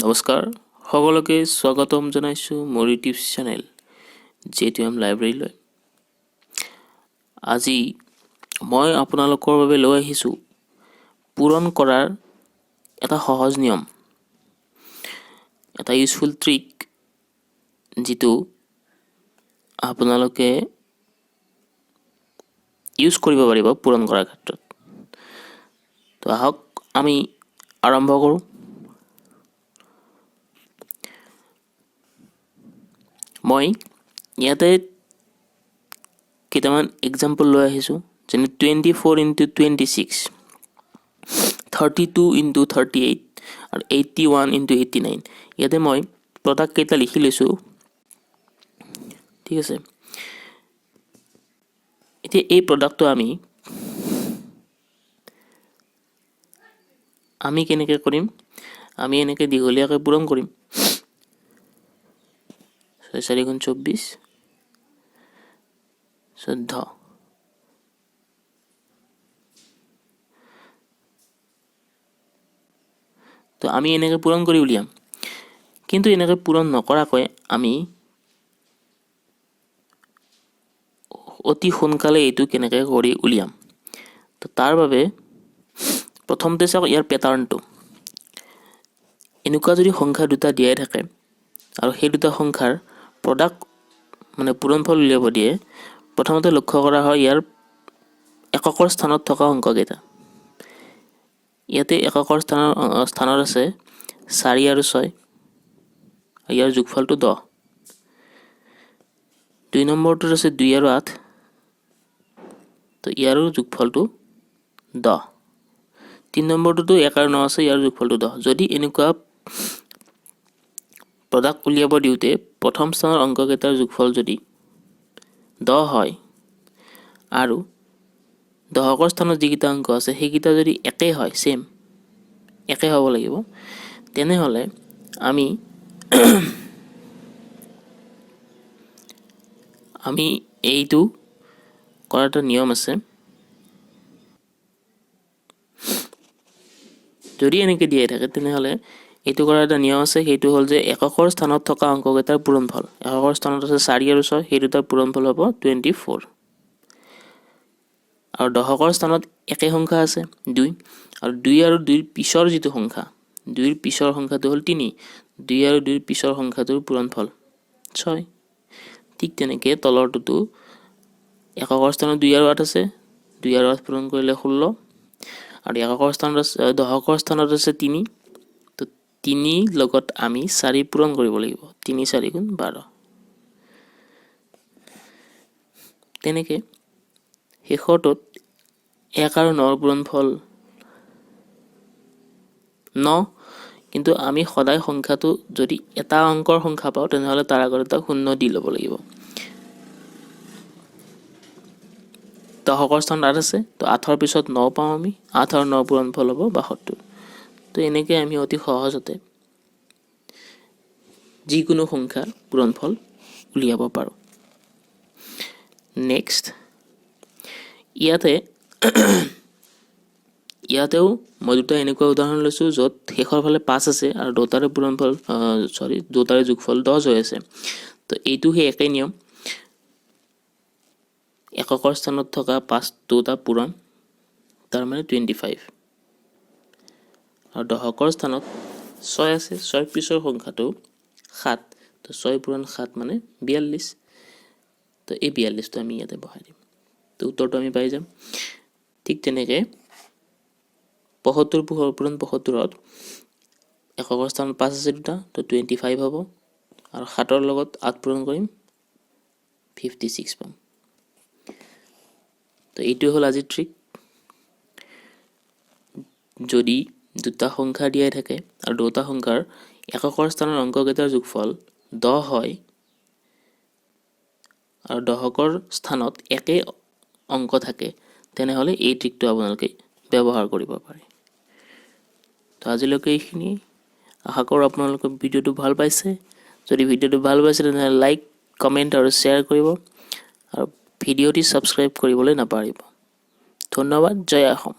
নমস্কাৰ সকলোকে স্বাগতম জনাইছো মোৰ ইউটিউব চেনেল JTM লাইব্ৰেৰীলৈ। আজি মই আপোনালোকৰ বাবে লৈ আহিছো পূৰণ কৰাৰ এটা সহজ নিয়ম, এটা ইউজফুল ট্ৰিক যেটো আপোনালোকে ইউজ কৰিব পাৰিব পূৰণ কৰাৰ ক্ষেত্ৰত। তো আহক আমি আৰম্ভ কৰোঁ। মই ইয়াতে কেইটামান এক্সাম্পল লৈ আহিছো, যেনে 24 into 26, 32 into 38 আৰু 81 into 89। ইয়াতে মই প্ৰডাক্ট কেইটা লিখি লৈছো, ঠিক আছে। এতিয়া এই প্ৰডাক্টটো আমি কেনেকৈ কৰিম? আমি এনেকৈ দীঘলীয়াকৈ পূৰণ কৰিম। 4 গুণ 24 14। তো আমি এনেকৈ পূৰণ কৰি উলিয়াম, কিন্তু এনেকৈ পূৰণ নকৰাকৈ আমি অতি সোনকালে এইটো কেনেকৈ কৰি উলিয়াম। তো তাৰ বাবে প্ৰথমতে চাওক ইয়াৰ পেটাৰ্ণটো। এনেকুৱা যদি সংখ্যা দুটা দিয়াই থাকে আৰু সেই দুটা সংখ্যাৰ প্ৰডাক্ট মানে পূৰণফল উলিয়াব দিয়ে, প্ৰথমতে লক্ষ্য কৰা হয় ইয়াৰ এককৰ স্থানত থকা অংককেইটা। ইয়াতে এককৰ স্থানত আছে 4 আৰু 6, ইয়াৰ যোগফলটো 10। 2 নম্বৰটোত আছে 2 আৰু 8, তো ইয়াৰো যোগফলটো 10। 3 নম্বৰটোতো 1 আৰু 9 আছে, ইয়াৰ যোগফলটো 10। যদি এনেকুৱা প্ৰডাক্ট উলিয়াব দিওঁতে প্ৰথম স্থানৰ অংককেইটাৰ যোগফল যদি 10 হয় আৰু দশকৰ স্থানত যিকেইটা অংক আছে সেইকেইটা যদি একে হয়, সেম একে হ'ব লাগিব, তেনেহ'লে আমি এইটো কৰাৰ এটা নিয়ম আছে। যদি এনেকৈ দিয়াই থাকে তেনেহ'লে এইটো কৰাৰ এটা নিয়ম আছে, সেইটো হ'ল যে এককৰ স্থানত থকা অংককেইটাৰ পূৰণফল। এককৰ স্থানত আছে 4 আৰু 6, সেই দুটাৰ পূৰণফল হ'ব 24। আৰু দশকৰ স্থানত একে সংখ্যা আছে 2, আৰু 2 আৰু 2ৰ পিছৰ যিটো সংখ্যা, 2ৰ পিছৰ সংখ্যাটো হ'ল 3। 2 আৰু 2ৰ পিছৰ সংখ্যাটোৰ পূৰণফল 6। ঠিক তেনেকৈ তলৰটোতো এককৰ স্থানত 2 আৰু 8 আছে, 2 আৰু 8 পূৰণ কৰিলে 16, আৰু এককৰ স্থানত আছে দশকৰ স্থানত আছে 3, তো 3 লগত আমি 4 পূৰণ কৰিব লাগিব। 3 4 গুণ 12। তেনেকৈ শেষৰটোত 1 আৰু 9ৰ পূৰণফল 9, কিন্তু আমি সদায় সংখ্যাটো যদি এটা অংকৰ সংখ্যা পাওঁ তেনেহ'লে তাৰ আগত এটা 0 দি ল'ব লাগিব। দশকৰ স্থানত 8 আছে, তো 8ৰ পিছত 9 পাওঁ আমি, 8 আৰু 9 পূৰণফল হ'ব 72। তো এনেকৈ আমি অতি সহজতে যিকোনো সংখ্যাৰ পূৰণফল উলিয়াব পাৰোঁ। নেক্সট, ইয়াতেও মই দুটা এনেকুৱা উদাহৰণ লৈছোঁ য'ত শেষৰ ফালে 5 আছে আৰু দুটাৰে যোগফল 10 হৈ আছে। তো এইটো সেই একেই নিয়ম, এককৰ স্থানত থকা 5 দুটা পূৰণ, তাৰ মানে 25। আৰু দশকৰ স্থানত 6 আছে, 6ৰ পিছৰ সংখ্যাটো 7, তো 6 পূৰণ 7 মানে 42। তো এই 42টো আমি ইয়াতে বহাই দিম, তো উত্তৰটো আমি পাই যাম। ঠিক তেনেকৈ 75 পূৰণ 75ত এককৰ স্থানত 5 আছে দুটা, তো 25 হ'ব, আৰু 7ৰ লগত 8 পূৰণ কৰিম 56 পাম। তো এইটোৱে হ'ল আজিৰ ট্ৰিক। যদি দুটা সংখ্যা দিয়াই থাকে আৰু দুটা সংখ্যাৰ এককৰ স্থানৰ অংককেইটাৰ যোগফল 10 হয় আৰু দশকৰ স্থানত একে অংক থাকে, তেনেহ'লে এই ট্ৰিকটো আপোনালোকে ব্যৱহাৰ কৰিব পাৰে। তো আজিলৈকে এইখিনি। আশা কৰোঁ আপোনালোকে ভিডিঅ'টো ভাল পাইছে। যদি ভিডিঅ'টো ভাল পাইছে তেনেহ'লে লাইক, কমেণ্ট আৰু শ্বেয়াৰ কৰিব, আৰু ভিডিঅ'টি ছাবস্ক্ৰাইব কৰিবলৈ নাপাহৰিব। ধন্যবাদ। জয় অসম।